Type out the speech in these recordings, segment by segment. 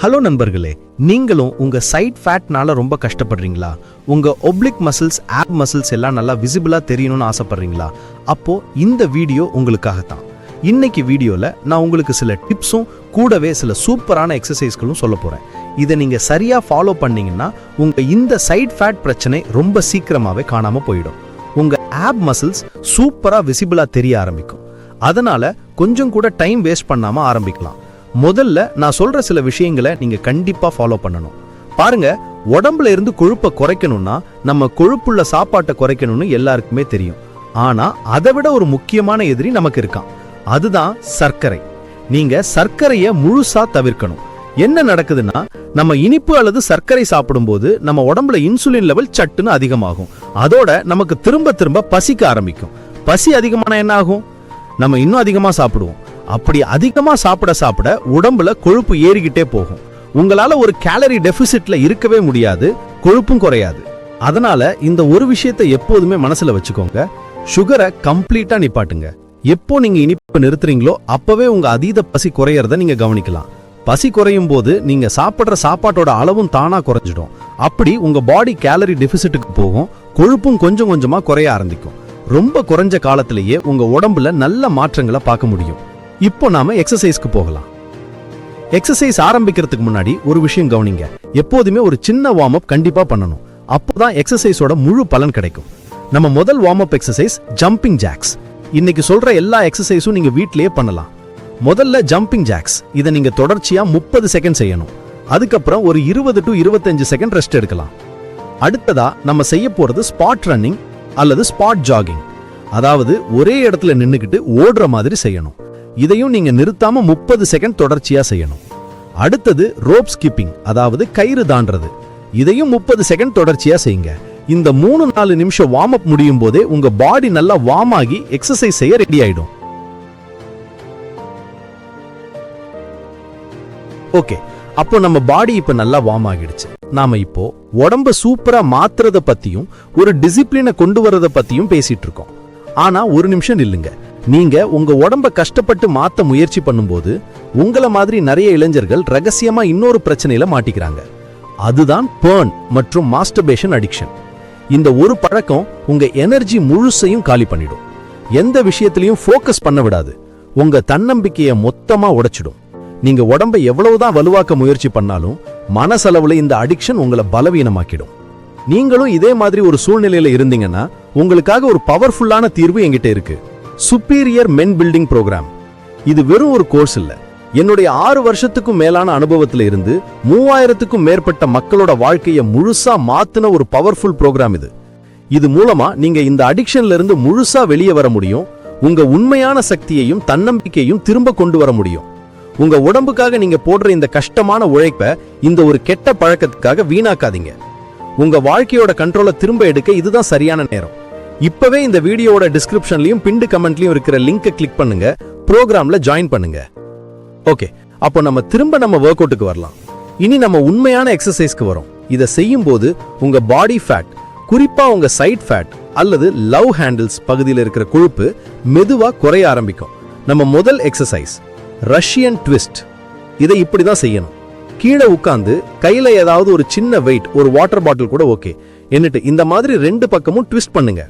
Hello நண்பர்களே, நீங்களும் உங்க சைட் ஃபேட்னால ரொம்ப கஷ்டப்படுறீங்களா? உங்க ஒப்ளிக் மசில்ஸ், ஆப் மசில்ஸ் எல்லாம் நல்லா விசிபிளா தெரியணும்னு ஆசைப்படுறீங்களா? அப்போ இந்த வீடியோ உங்களுக்காக தான். இன்னைக்கு வீடியோல நான் உங்களுக்கு சில டிப்ஸும் கூடவே சில சூப்பரான எக்ஸசைஸ்களும் சொல்ல போறேன். இதை நீங்க சரியா ஃபாலோ பண்ணீங்கன்னா உங்க இந்த சைட் ஃபேட் பிரச்சனை ரொம்ப சீக்கிரமாவே காணாம போயிடும். உங்க ஆப் மசில்ஸ் சூப்பரா விசிபிளா தெரிய ஆரம்பிக்கும். அதனால கொஞ்சம் கூட டைம் வேஸ்ட் பண்ணாம ஆரம்பிக்கலாம். முதல்ல நான் சொல்ற சில விஷயங்களை நீங்க கண்டிப்பா ஃபாலோ பண்ணணும். பாருங்க, உடம்புல இருந்து கொழுப்பை குறைக்கணும்னா நம்ம கொழுப்புள்ள சாப்பாட்டை குறைக்கணும்னு எல்லாருக்குமே தெரியும். ஆனா அதை விட ஒரு முக்கியமான எதிரி நமக்கு இருக்கான், அதுதான் சர்க்கரை. நீங்க சர்க்கரையை முழுசா தவிர்க்கணும். என்ன நடக்குதுன்னா, நம்ம இனிப்பு அல்லது சர்க்கரை சாப்பிடும்போது நம்ம உடம்புல இன்சுலின் லெவல் சட்டுன்னு அதிகமாகும். அதோட நமக்கு திரும்ப திரும்ப பசிக்க ஆரம்பிக்கும். பசி அதிகமான என்ன ஆகும்? நம்ம இன்னும் அதிகமா சாப்பிடுவோம். அப்படி அதிகமா சாப்பிட சாப்பிட உடம்புல கொழுப்பு ஏறிக்கிட்டே போகும். உங்களால ஒரு கேலரி டெபிசிட்ல இருக்கவே முடியாது, கொழுப்பும் குறையாது. அதனால இந்த ஒரு விஷயத்தை எப்போதுமே மனசுல வச்சுக்கோங்க, சுகரை கம்ப்ளீட்டா நிப்பாட்டுங்க. எப்போ நீங்க இனிப்பு நிறுத்துறீங்களோ அப்பவே உங்க அதீத பசி குறையறத நீங்க கவனிக்கலாம். பசி குறையும் போது நீங்க சாப்பிடுற சாப்பாட்டோட அளவும் தானா குறைஞ்சிடும். அப்படி உங்க பாடி கேலரி டெபிசிட்டுக்கு போகும், கொழுப்பும் கொஞ்சம் கொஞ்சமா குறைய ஆரம்பிக்கும். ரொம்ப குறைஞ்ச காலத்திலேயே உங்க உடம்புல நல்ல மாற்றங்களை பார்க்க முடியும். இப்போ நாம எக்ஸசைஸ்க்கு போகலாம். எக்ஸசைஸ் ஆரம்பிக்கிறதுக்கு முன்னாடி ஒரு விஷயம் கவனிங்க. எப்போதுமே ஒரு சின்ன வார்ம் அப் கண்டிப்பா பண்ணணும். அப்போதான் எக்ஸசைஸோட முழு பலன் கிடைக்கும். நம்ம முதல் warm up exercise jumping jacks. இன்னைக்கு சொல்ற எல்லா எக்ஸசைஸும் நீங்க வீட்லயே பண்ணலாம். முதல்ல ஜம்பிங் ஜாக்ஸ். இதை நீங்க தொடர்ச்சியா 30 செகண்ட் செய்யணும். அதுக்கப்புறம் ஒரு 20 to 25 செகண்ட் ரெஸ்ட் எடுக்கலாம். அடுத்ததா நம்ம செய்ய போறது ஸ்பாட் ரன்னிங் அல்லது ஸ்பாட் ஜாகிங். அதாவது ஒரே இடத்துல நின்னுக்கிட்டு ஓடுற மாதிரி செய்யணும். இதையும் நீங்க நிறுத்தாம 30 செகண்ட் தொடர்ச்சியா செய்யணும். அடுத்தது ரோப் ஸ்கிப்பிங், அதாவது கயிறு தாண்டறது. இதையும் 30 செகண்ட் தொடர்ச்சியா செய்யுங்க. இந்த 3-4 நிமிஷம் வார்ம் அப் முடியும் போதே உங்க பாடி நல்லா வார்ம் ஆகி எக்ஸசைஸ் செய்ய ரெடி ஆயிடும். ஓகே, அப்போ நம்ம பாடி இப்ப நல்லா வார்ம் ஆகிடுச்சு. நாம இப்போ உடம்ப சூப்பரா மாத்துறத பத்தியும் ஒரு டிசிப்ளினை கொண்டு வரத பத்தியும் பேசிட்டு இருக்கோம். ஆனா ஒரு நிமிஷம் நில்லுங்க. நீங்க உங்க உடம்ப கஷ்டப்பட்டு மாத்த முயற்சி பண்ணும்போது உங்கள மாதிரி நிறைய இளைஞர்கள் ரகசியமா இன்னொரு பிரச்சனையில மாட்டிக்கிறாங்க. அதுதான் பர்ன் மற்றும் மாஸ்டர்பேஷன் அடிக்ஷன். இந்த ஒரு பழக்கம் உங்க எனர்ஜி முழுசையும் காலி பண்ணிடும். எந்த விஷயத்திலையும் ஃபோக்கஸ் பண்ண விடாது. உங்க தன்னம்பிக்கையை மொத்தமா உடைச்சிடும். நீங்க உடம்பை எவ்வளவுதான் வலுவாக்க முயற்சி பண்ணாலும் மனசளவுல இந்த அடிக்ஷன் உங்களை பலவீனமாக்கிடும். நீங்களும் இதே மாதிரி ஒரு சூழ்நிலையில இருந்தீங்கன்னா உங்களுக்காக ஒரு பவர்ஃபுல்லான தீர்வு என்கிட்ட இருக்கு. சுப்பீரியர் மென் பில்டிங் ப்ரோக்ராம். இது வெறும் ஒரு கோர்ஸ் இல்ல. என்னுடைய 6 வருஷத்துக்கும் மேலான அனுபவத்துல இருந்து 3000க்கும் மேற்பட்ட மக்களோட வாழ்க்கையை முழுசா மாத்தின ஒரு பவர்ஃபுல் ப்ரோக்ராம் இது. இது மூலமா நீங்க இந்த அடிக்ஷன்ல இருந்து முழுசா வெளியே வர முடியும். உங்க உண்மையான சக்தியையும் தன்னம்பிக்கையும் திரும்ப கொண்டு வர முடியும். உங்க உடம்புக்காக நீங்க போடுற இந்த கஷ்டமான உழைப்பை இந்த ஒரு கெட்ட பழக்கத்துக்காக வீணாக்காதீங்க. உங்க வாழ்க்கையோட கண்ட்ரோலை திரும்ப எடுக்க இதுதான் சரியான நேரம். இப்பவே இந்த வீடியோவோட டிஸ்கிரிப்ஷன்லயும் பின்டு கமெண்ட்லயும் இருக்கிற லிங்கை கிளிக் பண்ணுங்க, ப்ரோக்ராம்ல ஜாயின் பண்ணுங்க. ஓகே, அப்போ நம்ம திரும்ப ஒர்க் அவுட்டுக்கு வரலாம். இனி நம்ம உண்மையான எக்ஸசைஸ்க்கு வரோம். இதை செய்யும் போது உங்க பாடி ஃபேட், குறிப்பா உங்க சைட் ஃபேட் அல்லது லவ் ஹேண்டில்ஸ் பகுதியில் இருக்கிற கொழுப்பு மெதுவா குறைய ஆரம்பிக்கும். நம்ம முதல் எக்ஸசைஸ் ரஷ்யன் ட்விஸ்ட். இதை இப்படிதான் செய்யணும். கீழே உட்கார்ந்து கையில ஏதாவது ஒரு சின்ன வெயிட், ஒரு வாட்டர் பாட்டில் கூட ஓகே, என்னட்டு இந்த மாதிரி 2 பக்கமும் ட்விஸ்ட் பண்ணுங்க.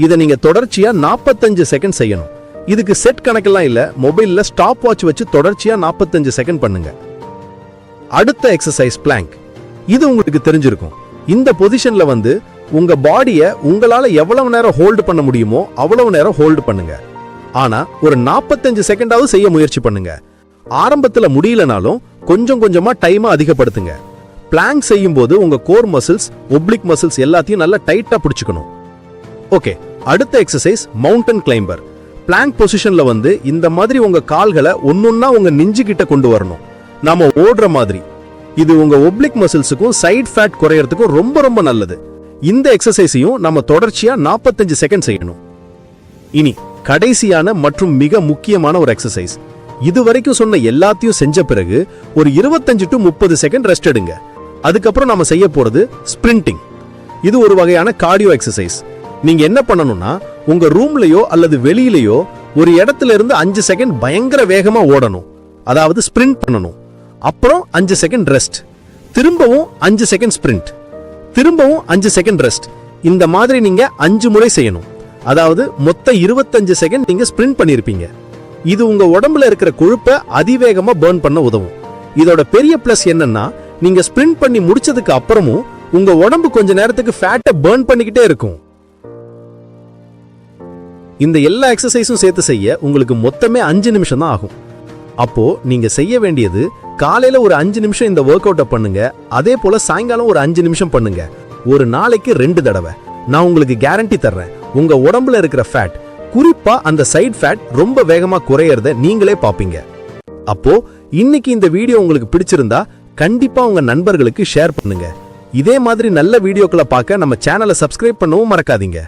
இதை நீங்க தொடர்ச்சியா 45 செகண்ட் செய்யணும். இதுக்கு செட் கணக்கெல்லாம் இல்ல, மொபைல்ல ஸ்டாப் வாட்ச் வச்சு தொடர்ச்சியா 45 செகண்ட் பண்ணுங்க. அடுத்த எக்ஸசைஸ் பிளாங்க். இது உங்களுக்கு தெரிஞ்சிருக்கும். இந்த பொசிஷன்ல உங்க பாடியை உங்களால எவ்வளவு நேரம் ஹோல்டு பண்ண முடியுமோ அவ்வளவு நேரம் ஹோல்டு பண்ணுங்க. ஆனா ஒரு 45 செகண்டாவது செய்ய முயற்சி பண்ணுங்க. ஆரம்பத்துல முடியலனாலும் கொஞ்சம் கொஞ்சமா டைமை அதிகப்படுத்துங்க. பிளாங்க் செய்யும் போது உங்க கோர் மசில்ஸ், ஒப்ளிக் மசில்ஸ் எல்லாத்தையும் நல்லா டைட்டா பிடிச்சுக்கணும். ஓகே, அடுத்த எக்ஸசைஸ் மவுண்டன் கிளைம்பர். பிளாங்க் பொசிஷன்ல இந்த மாதிரி உங்க கால்களை ஒன்னொன்னா உங்க நெஞ்சு கிட்ட கொண்டு வரணும், நாம ஓடுற மாதிரி. இது உங்க ஒப்ளிக் மசில்ஸுக்கும் சைட் ஃபேட் குறையறதுக்கும் ரொம்ப ரொம்ப நல்லது. இந்த எக்ஸசைஸையும் நம்ம தொடர்ச்சியா 45 செகண்ட் செய்யணும். இனி கடைசியான மற்றும் மிக முக்கியமான ஒரு எக்ஸசைஸ். இதுவரைக்கும் சொன்ன எல்லாத்தையும் செஞ்ச பிறகு ஒரு 25 to 30 செகண்ட் ரெஸ்ட் எடுங்க. அதுக்கப்புறம் நாம செய்ய போறது ஸ்பிரிண்டிங். இது ஒரு வகையான கார்டியோ எக்ஸசைஸ். நீங்க என்ன பண்ணணும்னா, உங்க ரூம்லயோ அல்லது வெளியிலயோ ஒரு இடத்துல இருந்து 5 செகண்ட் பயங்கர வேகமா ஓடணும், அதாவது ஸ்பிரிண்ட் பண்ணணும். அப்புறம் 5 செகண்ட் ரெஸ்ட், திரும்பவும் 5 செகண்ட் ஸ்பிரிண்ட், திரும்பவும் 5 செகண்ட் ரெஸ்ட். இந்த மாதிரி நீங்க 5 முறை செய்யணும். அதாவது மொத்த 25 செகண்ட் நீங்க ஸ்பிரிண்ட் பண்ணிருப்பீங்க. இது உங்க உடம்புல இருக்கிற கொழுப்பை அதிவேகமா பர்ன் பண்ண உதவும். இதோட பெரிய பிளஸ் என்னன்னா, நீங்க ஸ்பிரிண்ட் பண்ணி முடிச்சதுக்கு அப்புறமும் உங்க உடம்பு கொஞ்ச நேரத்துக்கு ஃபேட்டை பர்ன் பண்ணிக்கிட்டே இருக்கும். இந்த எல்லா எக்ஸசைஸும் சேர்த்து செய்ய உங்களுக்கு மொத்தமே 5 நிமிஷம் தான் ஆகும். அப்போ நீங்க செய்ய வேண்டியது, காலையில ஒரு 5 நிமிஷம் இந்த ஒர்க் அவுட்டை பண்ணுங்க. அதே போல சாயங்காலம் ஒரு 5 நிமிஷம் பண்ணுங்க. ஒரு நாளைக்கு 2 தடவை. நான் உங்களுக்கு கேரண்டி தர்றேன், உங்க உடம்புல இருக்கிற ஃபேட், குறிப்பா அந்த சைடு ஃபேட் ரொம்ப வேகமா குறையறத நீங்களே பாப்பீங்க. அப்போ இன்னைக்கு இந்த வீடியோ உங்களுக்கு பிடிச்சிருந்தா கண்டிப்பா உங்க நண்பர்களுக்கு ஷேர் பண்ணுங்க. இதே மாதிரி நல்ல வீடியோக்களை பார்க்க நம்ம சேனலை சப்ஸ்கிரைப் பண்ணவும் மறக்காதீங்க.